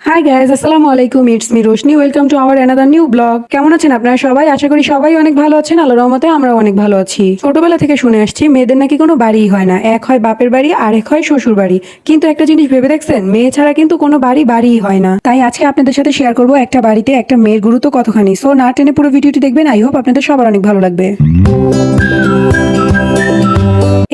Hi guys, আসসালামু আলাইকুম। It's me Roshni. Welcome to our another new blog. কেমন আছেন আপনারা সবাই? আশা করি সবাই অনেক ভালো আছেন। আল্লাহর রহমতে আমরাও অনেক ভালো আছি। ছোটবেলা থেকে শুনে আসছি মেয়েদের নাকি কোনো বাড়িই হয় না, এক হয় বাপের বাড়ি আর এক হয় শ্বশুর বাড়ি। কিন্তু একটা জিনিস ভেবে দেখছেন, মেয়ে ছাড়া কিন্তু কোনো বাড়িই হয় না। তাই আজকে আপনাদের সাথে শেয়ার করবো একটা বাড়িতে একটা মেয়ের গুরুত্ব কতখানি। সো না টেনে পুরো ভিডিওটি দেখবেন। আই হোপ আপনাদের সবার অনেক ভালো লাগবে।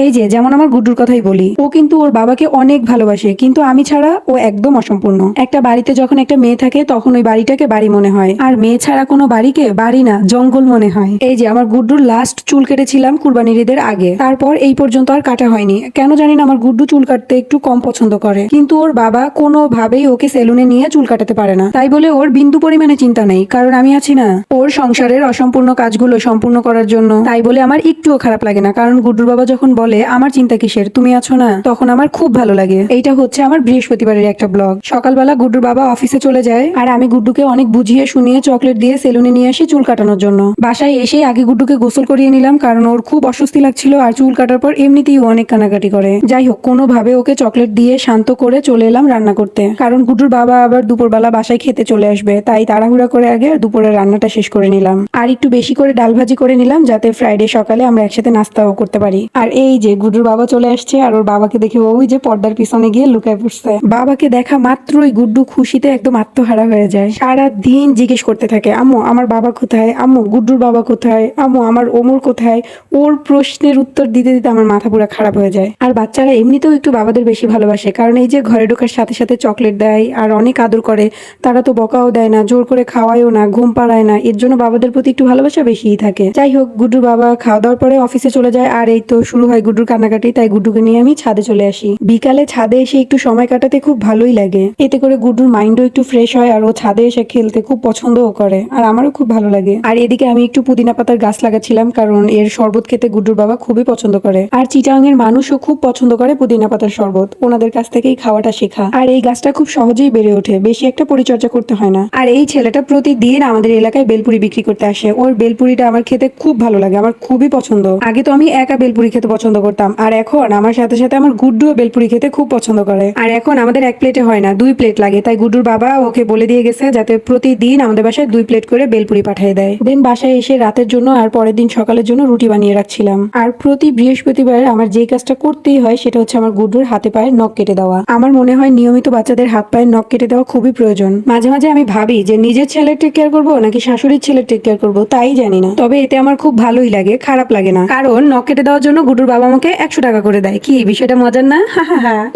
এই যে যেমন আমার গুড্ডুর কথাই বলি, ও কিন্তু ওর বাবাকে অনেক ভালোবাসে, কিন্তু আমি ছাড়া ও একদম অসম্পূর্ণ। একটা বাড়িতে যখন একটা মেয়ে থাকে তখন ওই বাড়িটাকে বাড়ি মনে হয়, আর মেয়ে ছাড়া কোনো বাড়িকে বাড়ি না, জঙ্গল মনে হয়। এই যে আমার গুড্ডুর লাস্ট চুল কেটেছিলাম কুরবানির ঈদের আগে, তারপর এই পর্যন্ত আর কাটা হয়নি। কেন জানি না আমার গুড্ডু চুল কাটতে একটু কম পছন্দ করে, কিন্তু ওর বাবা কোনোভাবেই ওকে সেলুনে নিয়ে চুল কাটাতে পারে না। তাই বলে ওর বিন্দু পরিমাণে চিন্তা নেই, কারণ আমি আছি না ওর সংসারের অসম্পূর্ণ কাজগুলো সম্পূর্ণ করার জন্য। তাই বলে আমার একটুও খারাপ লাগে না, কারণ গুড্ডুর বাবা যখন বলে আমার চিন্তা কিসের, তুমি আছো না, তখন আমার খুব ভালো লাগে। এইটা হচ্ছে আমার বৃহস্পতিবারের একটা ব্লগ। সকালবেলা গুড্ডুর বাবা অফিসে চলে যায়, আর আমি গুড্ডুকে অনেক বুঝিয়ে শুনিয়ে চকলেট দিয়ে সেলুনে নিয়ে আসি চুল কাটানোর জন্য। বাসায় এসে আগে গুড্ডুকে গোসল করিয়ে নিলাম, কারণ ওর খুব অস্বস্তি লাগছিল, আর চুল কাটার পর এমনিতেই ও অনেক কানাকাটি করে। যাই হোক, কোনোভাবে ওকে চকলেট দিয়ে শান্ত করে চলে এলাম রান্না করতে, কারণ গুড্ডুর বাবা আবার দুপুরবেলা বাসায় খেতে চলে আসবে। তাই তাড়াহুড়া করে আগে দুপুরের রান্নাটা শেষ করে নিলাম, আর একটু বেশি করে ডাল ভাজি করে নিলাম, যাতে ফ্রাইডে সকালে আমরা একসাথে নাস্তাও করতে পারি। আর এই যে গুড্ডুর বাবা চলে আসছে, আর ওর বাবাকে দেখে ওই যে পর্দার পিছনে গিয়ে লুকায় পড়ছে। বাবাকে দেখা মাত্রই গুড্ডু খুশিতে একদম আত্মহারা হয়ে যায়। সারা দিন জিজ্ঞেস করতে থাকে, আম্মু আমার বাবা কোথায়, আম্মু গুড্ডুর বাবা কোথায়, আম্মু আমার ওমর কোথায়। ওর প্রশ্নের উত্তর দিতে দিতে আমার মাথা পুরো খারাপ হয়ে যায়। আর বাচ্চারা এমনিতেও একটু বাবাদের বেশি ভালোবাসে, কারণ এই যে ঘরে ঢোকার সাথে সাথে চকলেট দেয় আর অনেক আদর করে। তারা তো বকাও দেয় না, জোর করে খাওয়ায়ও না, ঘুম পাড়ায় না। এর জন্য বাবাদের প্রতি একটু ভালোবাসা বেশিই থাকে। যাই হোক, গুড্ডুর বাবা খাওয়া দাওয়ার পরে অফিসে চলে যায়, আর এই তো শুরু হয় গুড্ডুর কান্নাকাটি। তাই গুড্ডুকে নিয়ে আমি ছাদে চলে আসি। বিকালে ছাদে এসে একটু সময় কাটাতে খুব ভালোই লাগে। এতে করে গুড্ডুর মাইন্ডও একটু ফ্রেশ হয়, আর ও ছাদে এসে খেলতে খুব পছন্দও করে, আর আমারও খুব ভালো লাগে। আর এদিকে আমি একটু পুদিনা পাতার গাছ লাগাচ্ছিলাম, কারণ এর শরবত খেতে গুড্ডুর বাবা খুবই পছন্দ করে। আর চিটাং এর মানুষও খুব পছন্দ করে পুদিনা পাতার শরবত, ওনাদের কাছ থেকেই খাওয়াটা শেখা। আর এই গাছটা খুব সহজেই বেড়ে ওঠে, বেশি একটা পরিচর্যা করতে হয় না। আর এই ছেলেটা প্রতিদিন আমাদের এলাকায় বেলপুরি বিক্রি করতে আসে। ওর বেলপুরিটা আমার খেতে খুব ভালো লাগে, আমার খুবই পছন্দ। আগে তো আমি একা বেলপুরি খেতে পছন্দ করতাম, আর এখন আমার সাথে সাথে আমার গুড্ডুও বেলপুরি খেতে খুব পছন্দ করে। আর এখন আমাদের এক প্লেটে হয় না, 2 প্লেট লাগে। তাই গুড্ডুর বাবা ওকে বলে দিয়ে গেছে যাতে প্রতিদিন আমাদের বাসায় 2 প্লেট করে বেলপুরি পাঠিয়ে দেয়। দেন বাসায় এসে রাতের জন্য আর পরের দিন সকালের জন্য রুটি বানিয়ে রাখছিলাম। আর প্রতি বৃহস্পতিবার আমার যে কাজটা করতেই হয় সেটা হচ্ছে আমার গুড্ডুর হাতে পায়ের নখ কেটে দেওয়া। আমার মনে হয় নিয়মিত বাচ্চাদের হাত পায়ের নখ কেটে দেওয়া খুবই প্রয়োজন। মাঝে মাঝে আমি ভাবি যে নিজের ছেলের টেক কেয়ার করবো নাকি শাশুড়ির ছেলের টেক কেয়ার করবো, তাই জানি না। তবে এতে আমার খুব ভালোই লাগে, খারাপ লাগে না, কারণ নখ কেটে দেওয়ার জন্য গুড্ডুর বাবা আমাকে 100 টাকা করে দেয়। কি বিষয়টা মজার না?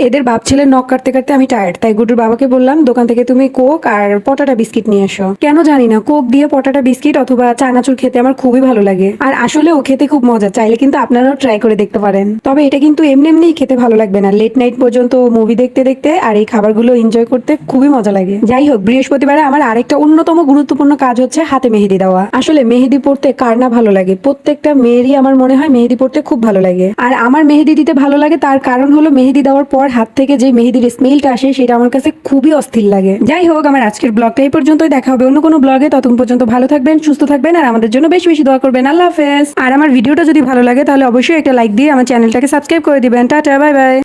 এদের বাপ ছেলের নখ কাটতে কাটতে আমি টায়ার্ড, তাই গুড্ডুর বাবাকে বললাম দোকান থেকে তুমি কোক আর পটাটা বিস্কিট নিয়ে এসো। কেন জানি না, কোক দিয়ে পটাটা বিস্কিট অথবা চানাচুর খেতে আমার খুবই ভালো লাগে, আর আসলে ও খেতে খুব মজা। চাইলে কিন্তু আপনারাও ট্রাই করে দেখতে পারেন। তবে এটা কিন্তু এমনি এমনি খেতে ভালো লাগবে না, লেট নাইট পর্যন্ত মুভি দেখতে দেখতে আর এই খাবারগুলো এনজয় করতে খুবই মজা লাগে। যাই হোক, বৃহস্পতিবারে আমার আরেকটা অন্যতম গুরুত্বপূর্ণ কাজ হচ্ছে হাতে মেহেদি দেওয়া। আসলে মেহেদি পড়তে কার না ভালো লাগে, প্রত্যেকটা মেয়েরই আমার মনে হয় মেহেদি পড়তে খুব ভালো লাগে। আর আমার মেহেদি দিতে ভালো লাগে তার কারণ হলো মেহেদি দেওয়ার পর হাত থেকে যে মেহেদির স্মেলটা আসে সেটা আমার কাছে খুবই অস্থির লাগে। যাই হোক, আমার আজকের ব্লগটা এই পর্যন্তই। দেখা হবে অন্য কোনো ব্লগে। ততক্ষণ পর্যন্ত ভালো থাকবেন, সুস্থ থাকবেন, আর আমাদের জন্য বেশি বেশি দোয়া করবেন। আল্লাহ হাফেজ। আর আমার ভিডিওটা যদি ভালো লাগে তাহলে অবশ্যই একটা লাইক দিয়ে আমার চ্যানেলটাকে সাবস্ক্রাইব করে দিবেন। Tata, bye bye.